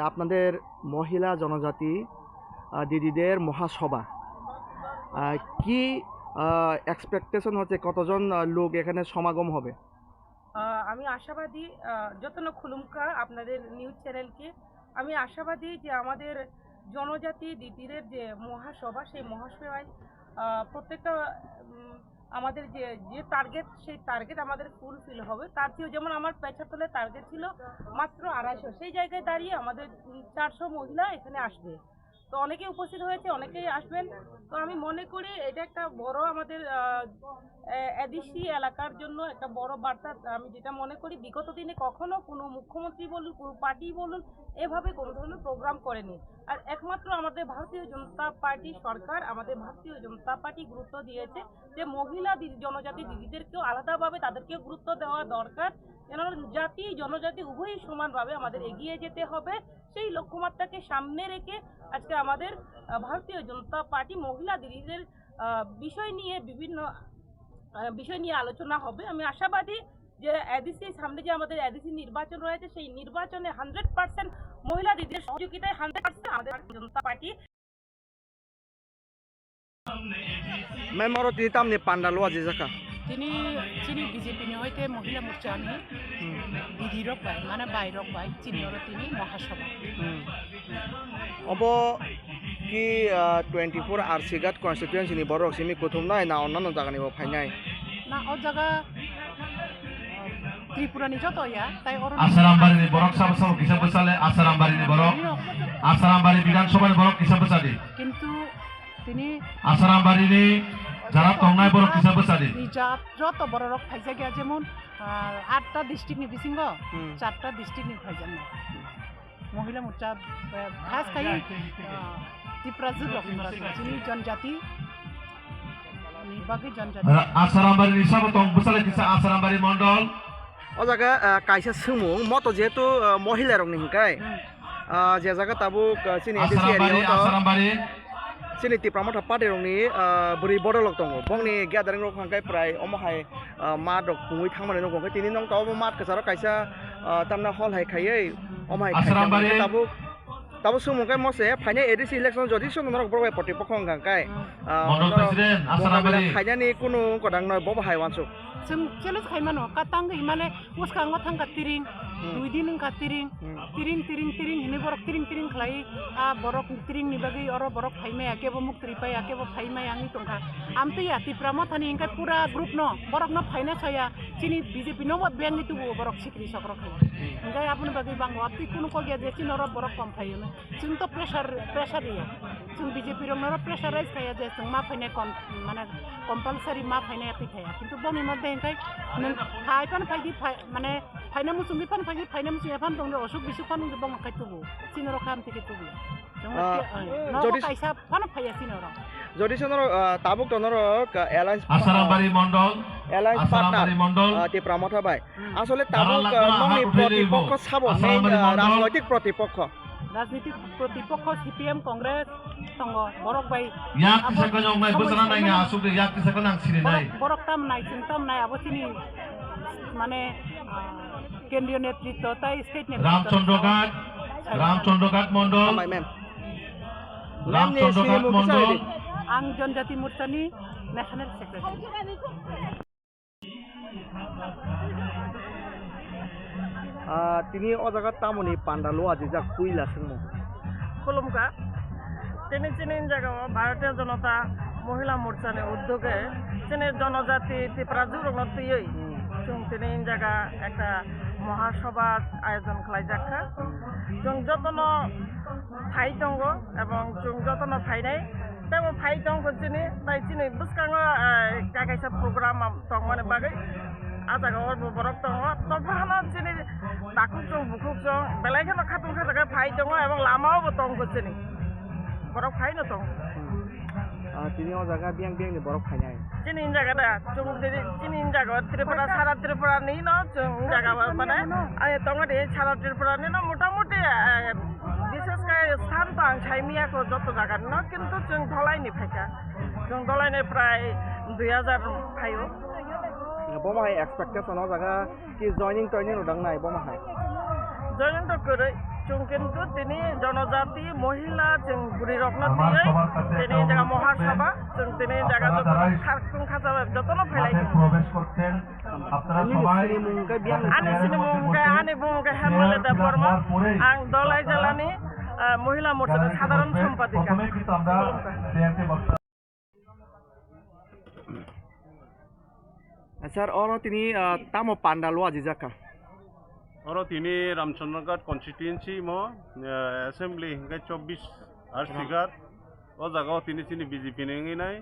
আপনাদের মহিলা জনজাতি দিদিদের মহাসভা কি এক্সপেকটেশন হচ্ছে কতজন লোক এখানে সমাগম হবে? আমি আশাবাদী, যতন খুলুমকা আপনাদের নিউজ চ্যানেলকে আমি আশাবাদী যে আমাদের জনজাতি দিদিদের যে মহাসভা সেই মহাসভায় প্রত্যেকটা আমাদের যে যে টার্গেট সেই টার্গেট আমাদের ফুলফিল হবে। তার চেয়েও যেমন আমার পেছাতলের টার্গেট ছিল মাত্র 250, সেই জায়গায় দাঁড়িয়ে আমাদের 400 মহিলা এখানে আসবে। তো অনেকেই উপস্থিত হয়েছে, অনেকেই আসবেন। তো আমি মনে করি এটা একটা বড় আমাদের এডিসি এলাকার জন্য একটা বড় বার্তা। আমি যেটা মনে করি বিগত দিনে কখনো কোনো মুখ্যমন্ত্রী বলুন, কোনো পার্টি বলুন, এভাবে কোনো ধরনের প্রোগ্রাম করেনি। আর একমাত্র আমাদের ভারতীয় জনতা পার্টি সরকার, আমাদের ভারতীয় জনতা পার্টি গুরুত্ব দিয়েছে যে মহিলা জনজাতি দিদিদেরকেও আলাদাভাবে তাদেরকেও গুরুত্ব দেওয়া দরকার। যেন জাতি জনজাতি উভয়ই সমানভাবে আমাদের এগিয়ে যেতে হবে, সেই লক্ষ্যমাত্রাকে সামনে রেখে আজকে আমাদের ভারতীয় জনতা পার্টি মহিলা দিদিদের বিষয় নিয়ে বিভিন্ন বিষয় নিয়ে আলোচনা হবে। আমি আশাবাদী যে এডিসি সামনে যে আমাদের এডিসি নির্বাচন রয়েছে সেই নির্বাচনে 100% মহিলা দিদিদের সহযোগিতায় 100% আমাদের জনতা পার্টি। মেমর দিতামনি পান্ডালো আজি জাকা তিনি চিনি বিজেপি হইতে মহিলা মোর্চা আমি বিধি রক পাই মানে বাই রক পাই চিনির তিনি মহাসভা অব কি 24 আরসিগাত কনস্টিটুয়েন্সিনি বড় সিমি প্রথম নাই না অন্যান্য জায়গানি ফাইনাই না ও জায়গা ত্রিপুরানি যত ইয়া তাই আসারামবাড়িনি বরক সাবসাব কিসা বসালে আসারামবাড়িনি বরক আসারামবাড়ি বিধানসভার বরক কিসা বসালে কিন্তু তিনি আসারামবাড়িনি যারা তংনাই বরক কিসা বসালে নিজাত যত বড় রক ফাইজা গিয়া যেমন 8টা ডিস্ট্রিক্টনি বিসিঙ্গ 4টা ডিস্ট্রিক্টনি ফাইজান মহিলা মোর্চা খাস খাই ত্রিপুরা জুলক চিনি জনজাতি নিবাগী জনজাতি আসারামবাড়ি হিসাবে তং বসালে কিসা আসারামবাড়ি মন্ডল ও জায়গা কাইসা সুমুং মতো যেহেতু মহিলা রং নিহিকাই যে জায়গা তাবু চিনি এডিসি আসারামবাড়ি চিনি টিপ্রামথা পার্টি রংনি বুড়ি বড়লক দङ बंनि ग्यादारिं रक हांखाय प्राय अमहाय मा दक खुङै थांमाने दङ खाय तिनि नंग ताव मात कसार कायसा तामना हल हाय खायै अमहाय आसारामबारि ताबु सुमुंखाय मसे फाइनाल एडिसि इलेक्शन जदि सुनुनरक बरबाय प्रतिपक्ष हांखाय मन्डल प्रेसिडेन्ट आसारामबारि फाइनालनि कुनु कदां नय बबाहाय वानसु जों चेलेन्ज खायमानो कातांग इमाने उसखांग थांगा तिरिं दुइ दिन का तिरिं तिरिं तिरिं तिरिं हिने बरक तिरिं तिरिं खलाई बरक तिरिं नि बागै अर बरक फाइमे आकेबो मुक्ति पाय आकेबो फाइमे आंनि तंखा आमते या तिप्रामा थानि इंका पूरा ग्रुप न बरक न फाइना छया चिनि बीजेपी न बेन नि तुबो बरक सिक्रि सक्रक इंका आपन बागै बांग आपति कुनु को गे जेचिन अर बरक कम फायो जों तो प्रेसार या जों बीजेपी रंग न प्रेसाराइज खाया जे जों मा फाइना कम माने कम्पालसारि मा फाइना याति खाया किन्तु बनि मध्ये इंकाय नों फाइपान फाइदि माने फाइना मुसुंगि फान फाइदि फाइना मुसुंगि फान दंले असुख बिसुख फान बंग खाय तुबो चिनर खाम थिके तुबो जदि कायसा फान फाया चिनर जदि सोनर Tabuk तनर alliance आसारामबारि Mandal alliance आसारामबारि Mandal टिप्रामथा bye आसले ताबुक नंनि प्रतिपक्ष साबो मेन राजनैतिक प्रतिपक्ष राजनीतिक प्रतिपक्ष सीपीएम कांग्रेस संग बरक बाई याक किसका जों नाय बोसरा नाय आसुक याक किसका नां सिरि नाय बरक ताम नाय चिंतम नाय अबसिनि माने केंद्रीय नेतृत्व ताई स्टेट नेतृत्व रामचंद्र घाट मंडल रामचंद्र घाट मंडल आं जनजाति मोर्चानि नेशनल सेक्रेटारि তিনি ও জায়গা তামনি পান্ডালো আজি যা কুইলা সুমু খুলুমকা তিনি চিনি জায়গা ভারতীয় জনতা মহিলা মোর্চার উদ্যোগে চিনি জনজাতি ত্রিপুরা জুরগতই जों তিনি জায়গা একটা মহাসভা আয়োজন খালাই যাখা जों যতন ফাই দङ এবং जों যতন ফাইনাই তাই ফাই দङ চিনি তাই চিনি বুসকাङ কাকাইसा प्रग्राम दङ माने बागै आजागाव बरक दङ तफाना चिनि दाकुक जों बुकुक जों बेलायखनो खातुन खाजागा फाइ दङ এবং लामावबो दङ चिनि बरक फाइ न दङ তিনি ও জায়গা বিয়াং বিয়াং নি বরক ফাইনাই চিনি জায়গা দা जों চিনি জায়গা ত্রিপুরা সারা ত্রিপুরা নি ন जों জায়গা মানে দङ দে সারা ত্রিপুরা নি ন মোটামুটি বিশেষ করে স্থান তো आं ছাইমিয়াको যত জায়গা ন কিন্তু जों ধলাইনি ফাইকা जों ধলাইনে প্রায় 2000 ফাইও बमाहाय एक्सपेक्टेशन हो जागा कि जॉइनिंग टॉइनिंग उडंग नाय बमाहाय जॉइनिंग तो करे जों किन्तु তিনি জনজাতি মহিলা जों বুড়ি রত্ন আমার দিয়ে সবার কাছে তিনি একটা জায়গা অনুরোধ মহাসভা जों তিনি জায়গা আপনারা যত যারাই খারকুন খাজা যতন ফেলাই মাঠে প্রবেশ করছেন আপনারা সবাই আনি সিনি মুঙ্গে আনি বুঙ্গে হেমলে দেব বর্মা আং দলাই জেলানি মহিলা মোর্চার সাধারণ সম্পাদিকা প্রথমে কিন্তু আমরা চেয়ারকে বক্তব্য স্যার অর তিনি তামো পান্ডা লোয়া জিজাকা और तिनी रामचंद्रगढ़ कन्स्टिट्युएन्सी म एसेम्बली हिंगे 24 आर सिगार ओ जगह तिनी तिनी बीजेपी नेंगिनाय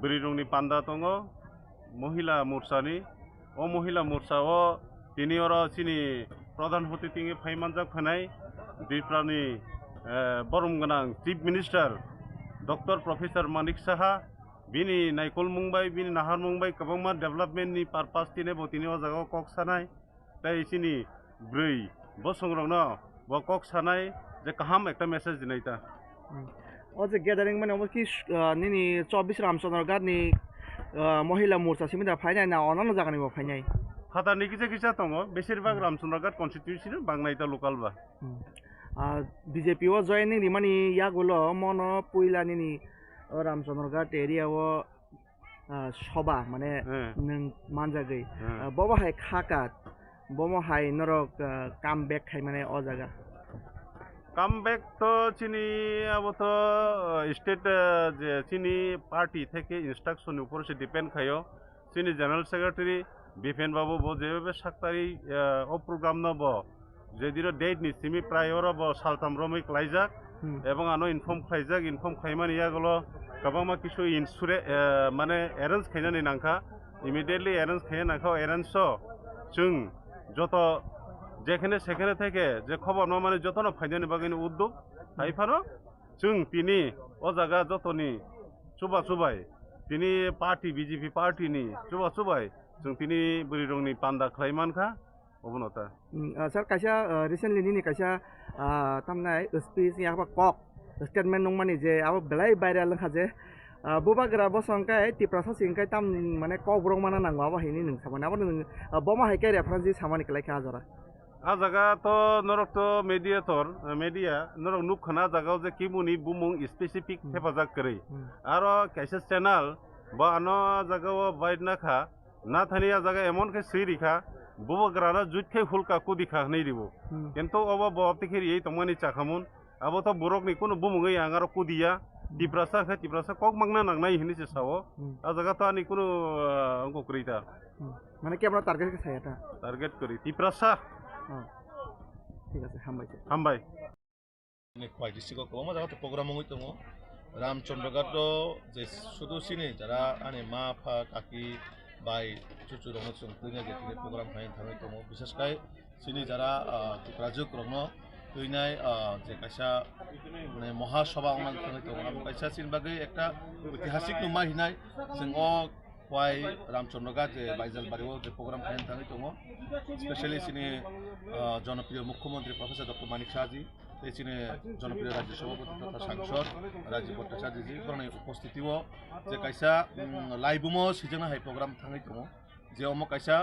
ब्रिरुंगनि पान्दा दङ महिला मोर्चानि ओ महिला मोर्चा ओ तिनी और चिनि प्रधान हति तिङि फाइमानजाक फनाय दिप्रानि बरम गोनां chief minister doctor professor Manik Saha बिनि नायकल मुंबाई बिनि नाहार मुंबाई गोबांमा डेभलपमेन्टनि पारपास तिने बतिनि ओ जगह कक सानाय ताइ चिनि ब्रै बसंग्रनो बकक सानाय जे काहाम एकटा मेसेज दिनायता ও যে গ্যাদারিং মানে অবশ্য কি নিনি 24 রামচন্দ্রগড়নি মহিলা মোর্চা সিমিদা ফাইনাই না অন্যান্য জায়গানি ফাইনাই খাতা নিকিছে কিছা দङ বেশিরভাগ রামচন্দ্রগড় কনস্টিটিউয়েন্সি বাংলাইতা লোকাল বা বিজেপি ও জয়েনিং রিমানি ইয়াগুলো মন পয়লা নিনি রামচন্দ্রগড় এরিয়াও সভা মানে নং মানজাগৈ ববাহাই খাকাত বমহাই নরক কাম ব্যাক খাই মানে অ জায়গা কামব্যাক তো চিনি আবত স্টেট যে চিনি পার্টি থেকে ইনস্ট্রাকশন উপর সে ডিপেন্ড খায়ো চিনি জেনারেল সেক্রেটারি বিপেন বাবু ব যেভাবে 7 তারিখ ও প্রোগ্রাম নব যেদিন ডেট নি সিমি প্রায় ওর ব সালতাম রমিক লাইজাক এবং আনো ইনফর্ম খাইমান ইয়াগুলো গোबांमा কিছু ইনসুরে মানে অ্যারেঞ্জ খাইনানি নাংখা ইমিডিয়েটলি অ্যারেঞ্জ খাইনা নাংখা অ্যারেঞ্জ जों যত যেখানে সেখানে থেকে যে খবর ন মানে যত না ফাইনানি বাগানি উদ্যোগ হাইফানো जों তিনি ও জায়গা যতনি চুবাই তিনি পার্টি বিজেপি পার্টিনি চুবাই जों তিনি বুড়িরংনি পান্ডা খাইমানখা অবনতা স্যার কাইসা রিসেন্টলি নিনি কাইসা তামনাই স্পিচ ইয়াবা কক স্টেটমেন্ট নং মানে যে আবো বেলাই বাইরে লখা যে বুবাগ্রা বসংকাই টিপ্রাসা সিংকাই তাম মানে কক ব্রং মানা নাংবা আবো হিনি নং সামানে আবো নং বমা হাইকাই রেফারেন্স সামানি কলাইখা আজরা आ जागा तो नरक तो मेडिया नरक नुखना जागा जे किमुनि बुमुं स्पेसिफिक हेफाजाब करे आरो कैसे चैनल बा अनो जागा बाइड नाखा ना थानी आ जागा एमन के सिरिखा बुबग्राना जुटखे हुलका कुदिखा नै दिबो किन्तु अब बतिखिरि ए तमानि चाखामुन अब तो बरकनि कुनु बुमुङै आंगारो कुदिया टिप्रासा कक मांगना नांनाय हिनि से सावो आ जागा तो आनि कुनु अंको करिता মানে কি আমরা টার্গেট কে ছায়াটা टार्गेट करी टिप्रासा ঠিক আছে हामबाय खवाई डिस्ट्रिक्ट गोबां जायगा प्रग्राम दङ रामचंद्रगढ़ जे शुधु सिनि जारा आने मा फा काकी बाय चुचु दङ जों फैनाय जे प्रग्राम खायन थाङै दङ बिसेसकाय सिनि जारा राजुक रङ फैनाय जे कायसा माने महासभा अनलाइन थाङै दङ आम कायसा सिन बागै एकटा ऐतिहासिक नुमा हिनाय जों खवाई रामचंद्रगढ़ जे बाइजालबारियाव जे प्रग्राम खायन थाङै दङ स्पेशली सिनि जनप्रिय मुख्यमंत्री प्रोफेसर डॉक्टर मानिक शाह जी तेसिने जनप्रिय राज्य सभापति तथा सांसद राजीव भट्टाचार्य जी फोरनि उपस्थिति जे कायसा लाइबुमो सिजों हाई प्रोग्राम थाङै दङ जे अम कायसा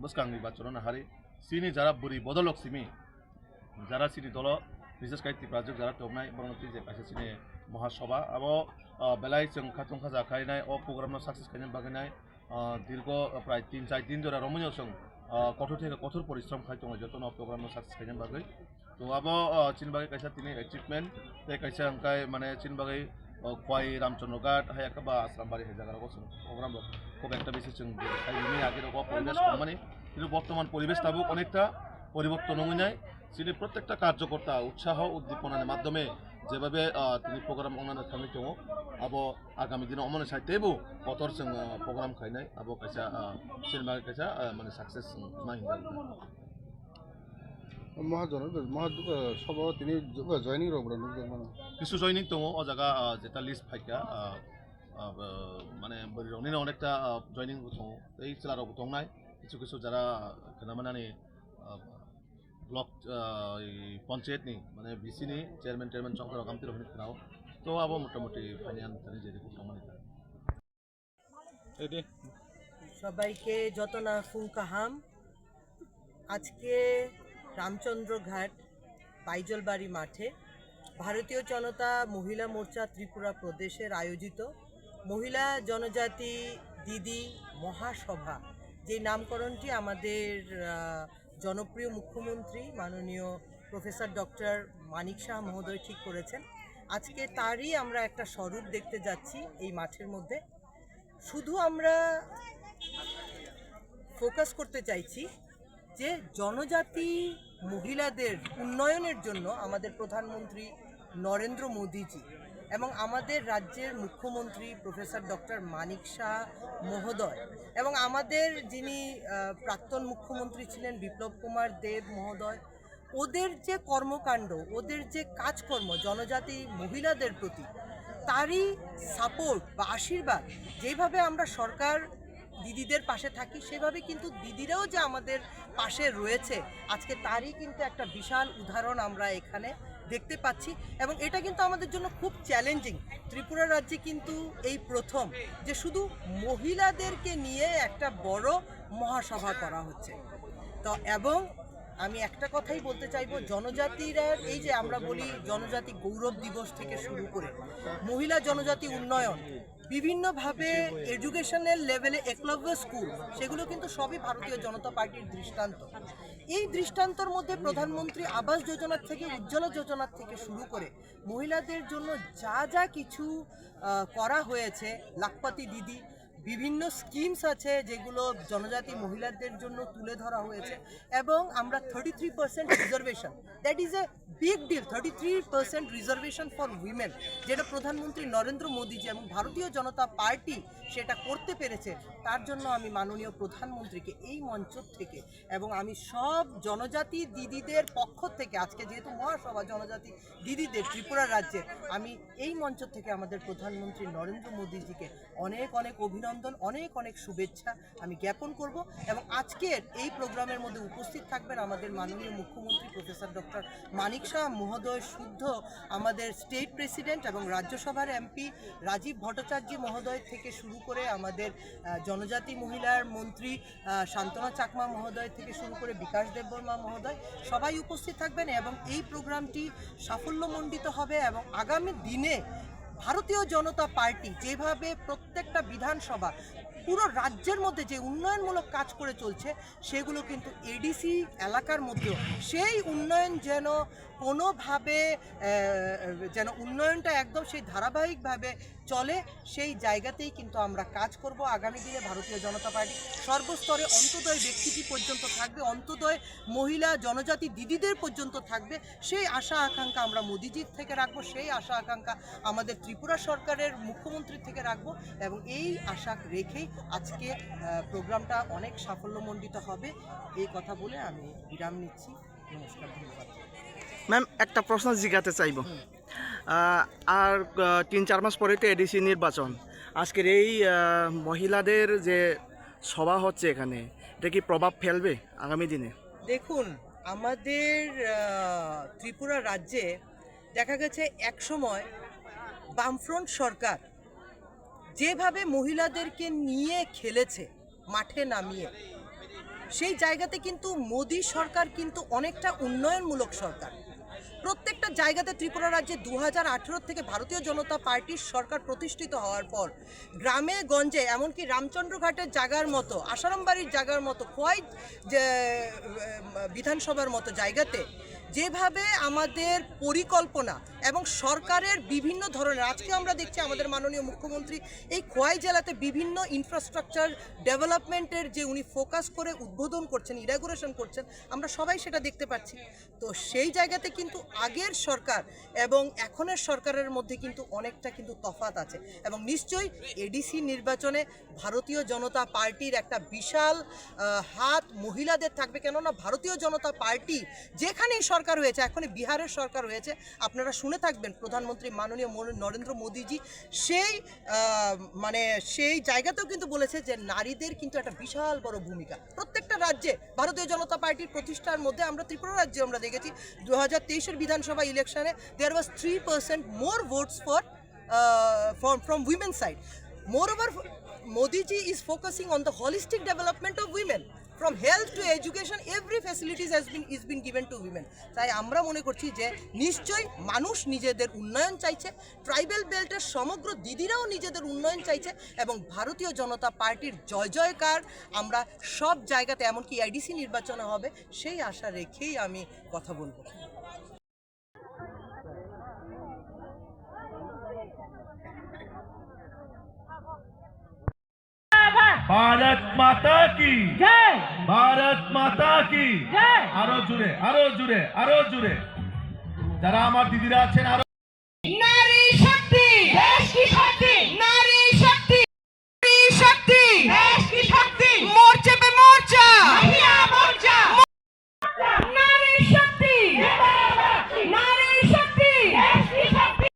बसकांनि बाचन नाहारि सिनि जारा बुरि बदलक सिमी जारा सिनि दल विशेष कायति प्राजुक जारा तमनाय बरनति जे कायसा सिनि महासभा अब बेलाय जों खाथुंखा जाखायनाय अ प्रोग्रामनो सक्सेस खायनाय बागैनाय दीर्घ प्राय 3-4 दिन धरे रमणीय जों कठोर থেকে कठोर परिश्रम खाय दङ जतन प्रोग्राम सक्सेस खायनाय बागै तो अब चिन बागै कायसा तिनि अचिभमेन्ट ते कायसा अंकाय माने चिन बागै खवाई रामचंद्रगढ़ हायाकबा आश्रामबारि हे जायगायाव जों प्रोग्राम खूब একটা বেশি जों हायनि आगे परिवेश माने কিন্তু বর্তমান পরিবেশ তাবু অনেকটা পরিবর্তন হয়ে যায় যিনি প্রত্যেকটা কার্যকর্তা উৎসাহ উদ্দীপনার মাধ্যমে যেভাবে তিনি প্রোগ্রাম অনলাইনে থাকি দङ अब आगामी दिन अमन साइतेबो कतर जों प्रग्राम खायनाय अब कायसा सिनेमा कायसा माने सक्सेस नाहिंदा महाजन सभा তিনি জয়নিং রবরা মানে কিছু জয়নিং দङ अ জায়গা যেটা লিস্ট ফাইকা মানে বরিরংনি অনেকটা জয়নিং দङ এই চেলারাव दंनाय কিছু যারা কেনামানানি ব্লক পঞ্চায়েতনি মানে বিসিনি চেয়ারম্যান চক্র গামতি রহনি খেলাও তো अब মোটামুটি ফাইনাল তানি যে প্রমাণ এডি সবাইকে যতনা ফুংকাহাম আজকে রামচন্দ্রঘাট পাইজলবাড়ি মাঠে ভারতীয় জনতা মহিলা মোর্চা ত্রিপুরা প্রদেশের আয়োজিত মহিলা জনজাতি দিদি মহাসভা, যে নামকরণটি আমাদের জনপ্রিয় মুখ্যমন্ত্রী মাননীয় প্রফেসর ডক্টর মানিক শাহ মহোদয় ঠিক করেছেন। আজকে তারই আমরা একটা স্বরূপ দেখতে যাচ্ছি এই মাঠের মধ্যে। শুধু আমরা ফোকাস করতে চাইছি যে জনজাতি মহিলাদের উন্নয়নের জন্য আমাদের প্রধানমন্ত্রী নরেন্দ্র মোদীজি এবং আমাদের রাজ্যের মুখ্যমন্ত্রী প্রফেসর ডক্টর মানিক শাহ মহোদয় এবং আমাদের যিনি প্রাক্তন মুখ্যমন্ত্রী ছিলেন বিপ্লব কুমার দেব মহোদয়, ওদের যে কর্মকাণ্ড, ওদের যে কাজকর্ম জনজাতি মহিলাদের প্রতি, তারই সাপোর্ট বা আশীর্বাদ, যেভাবে আমরা সরকার দিদিদের পাশে থাকি সেভাবে কিন্তু দিদিরাও যে আমাদের পাশে রয়েছে, আজকে তারই কিন্তু একটা বিশাল উদাহরণ আমরা এখানে দেখতে পাচ্ছি। এবং এটা কিন্তু আমাদের জন্য খুব চ্যালেঞ্জিং। ত্রিপুরা রাজ্যে কিন্তু এই প্রথম যে শুধু মহিলাদেরকে নিয়ে একটা বড় মহাসভা করা হচ্ছে। তো এবং আমি একটা কথাই বলতে চাইবো, জনজাতিরা এই যে আমরা বলি জনজাতি গৌরব দিবস থেকে শুরু করে মহিলা জনজাতি উন্নয়ন, বিভিন্নভাবে এডুকেশনাল লেভেলে একলব্য স্কুল, সেগুলো কিন্তু সবই ভারতীয় জনতা পার্টির দৃষ্টান্ত। এই দৃষ্টান্তর মধ্যে প্রধানমন্ত্রী আবাস যোজনার থেকে উজ্জ্বলা যোজনার থেকে শুরু করে মহিলাদের জন্য যা যা কিছু করা হয়েছে, লাখপতি দিদি, বিভিন্ন স্কিমস আছে যেগুলো জনজাতি মহিলাদের জন্য তুলে ধরা হয়েছে। এবং আমরা 33% reservation, that is a big deal, 33% reservation for women, যেটা প্রধানমন্ত্রী নরেন্দ্র মোদীজি এবং ভারতীয় জনতা পার্টি সেটা করতে পেরেছে। তার জন্য আমি মাননীয় প্রধানমন্ত্রীকে এই মঞ্চ থেকে এবং আমি সব জনজাতি দিদিদের পক্ষ থেকে, আজকে যেহেতু মহাসভা জনজাতি দিদিদের ত্রিপুরা রাজ্যে, আমি এই মঞ্চ থেকে আমাদের প্রধানমন্ত্রী নরেন্দ্র মোদীজিকে অনেক অনেক অভিনন্দন, অনেক অনেক শুভেচ্ছা আমি জ্ঞাপন করব। এবং আজকের এই প্রোগ্রামের মধ্যে উপস্থিত থাকবেন আমাদের মাননীয় মুখ্যমন্ত্রী প্রফেসর ডক্টর মানিক শাহ মহোদয় শুদ্ধ, আমাদের স্টেট প্রেসিডেন্ট এবং রাজ্যসভার এমপি রাজীব ভট্টাচার্য মহোদয় থেকে শুরু করে আমাদের জনজাতি মহিলার মন্ত্রী শান্তনা চাকমা মহোদয় থেকে শুরু করে বিকাশ দেববর্মা মহোদয়, সবাই উপস্থিত থাকবেন এবং এই প্রোগ্রামটি সাফল্যমণ্ডিত হবে। এবং আগামী দিনে ভারতীয় জনতা পার্টি যেভাবে প্রত্যেকটা বিধানসভা পুরো রাজ্যের মধ্যে যে উন্নয়নমূলক কাজ করে চলছে, সেগুলো কিন্তু এডিসি এলাকার মধ্যেও সেই উন্নয়ন যেন কোনোভাবে যেন উন্নয়নটা একদম সেই ধারাবাহিকভাবে চলে, সেই জায়গাতেই কিন্তু আমরা কাজ করব। আগামী দিনে ভারতীয় জনতা পার্টি সর্বস্তরে অন্তোদয় ব্যক্তিটি পর্যন্ত থাকবে, অন্তোদয় মহিলা জনজাতি দিদিদের পর্যন্ত থাকবে। সেই আশা আকাঙ্ক্ষা আমরা মোদিজির থেকে রাখবো, সেই আশা আকাঙ্ক্ষা আমাদের ত্রিপুরা সরকারের মুখ্যমন্ত্রী থেকে রাখবো। এবং এই আশা রেখেই আজকে প্রোগ্রামটা অনেক সাফল্যমণ্ডিত হবে, এই কথা বলে আমি বিরাম নিচ্ছি। নমস্কার, ধন্যবাদ। ম্যাম, একটা প্রশ্ন জিজ্ঞাসা চাইব। আর 3-4 মাস পরে তো এডিসি নির্বাচন, আজকের এই মহিলাদের যে সভা হচ্ছে এখানে, এটা কি প্রভাব ফেলবে আগামী দিনে? দেখুন, আমাদের ত্রিপুরা রাজ্যে দেখা গেছে এক সময় বামফ্রন্ট সরকার যেভাবে মহিলাদেরকে নিয়ে খেলেছে মাঠে নামিয়ে, সেই জায়গাতে কিন্তু মোদী সরকার কিন্তু অনেকটা উন্নয়নমূলক সরকার। প্রত্যেকটা জায়গাতে ত্রিপুরা রাজ্যে 2018 থেকে ভারতীয় জনতা পার্টির সরকার প্রতিষ্ঠিত হওয়ার পর গ্রামে গঞ্জে, এমনকি রামচন্দ্রঘাটের জায়গার মতো, আসারামবাড়ির জায়গার মতো, খোয়াই বিধানসভার মতো জায়গাতে যেভাবে আমাদের পরিকল্পনা এবং সরকারের বিভিন্ন ধরনের, আজকে আমরা দেখছি আমাদের মাননীয় মুখ্যমন্ত্রী এই খোয়াই জেলাতে বিভিন্ন ইনফ্রাস্ট্রাকচার ডেভেলপমেন্টের যে উনি ফোকাস করে উদ্বোধন করছেন, ইনাগুরেশন করছেন, আমরা সবাই সেটা দেখতে পাচ্ছি। তো সেই জায়গাতে কিন্তু আগের সরকার এবং এখনের সরকারের মধ্যে কিন্তু অনেকটা কিন্তু তফাৎ আছে। এবং নিশ্চয়ই এডিসি নির্বাচনে ভারতীয় জনতা পার্টির একটা বিশাল হাত মহিলাদের থাকবে, কেননা ভারতীয় জনতা পার্টি যেখানেই সরকার হয়েছে, এখনই বিহারের সরকার হয়েছে, আপনারা শুনে থাকবেন প্রধানমন্ত্রী মাননীয় নরেন্দ্র মোদীজি সেই জায়গাতেও কিন্তু বলেছে যে নারীদের কিন্তু একটা বিশাল বড় ভূমিকা প্রত্যেকটা রাজ্যে। ভারতীয় জনতা পার্টির প্রতিষ্ঠার মধ্যে আমরা ত্রিপুরা রাজ্যে আমরা দেখেছি 2023 বিধানসভা ইলেকশনে দেয়ার ওয়াজ 3% মোর votes from women's side. Moreover, Modi ji is focusing on the holistic development of women. From health two education every facilities is been given to women. তাই আমরা মনে করছি যে নিশ্চয়ই মানুষ নিজেদের উন্নয়ন চাইছে, ট্রাইবাল বেল্টের সমগ্র দিদিরাও নিজেদের উন্নয়ন চাইছে, এবং ভারতীয় জনতা পার্টির জয় জয়কার আমরা সব জায়গাতে, এমনকি আইডিসি নির্বাচনে হবে, সেই আশা রেখেই আমি কথা বলবো। भारत माता की जय, भारत माता की जय। আরো জুড়ে আরো জুড়ে আরো জুড়ে যারা আমার দিদিরা আছেন আরো নারী শক্তি দেশ কি শক্তি, নারী শক্তি নারী শক্তি দেশ কি শক্তি, মোর্চা পে মোর্চা মহিলা মোর্চা, নারী শক্তি নারী শক্তি দেশ কি শক্তি।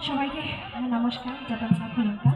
সবাইকে নমস্কার, জাপান সাকুলতা।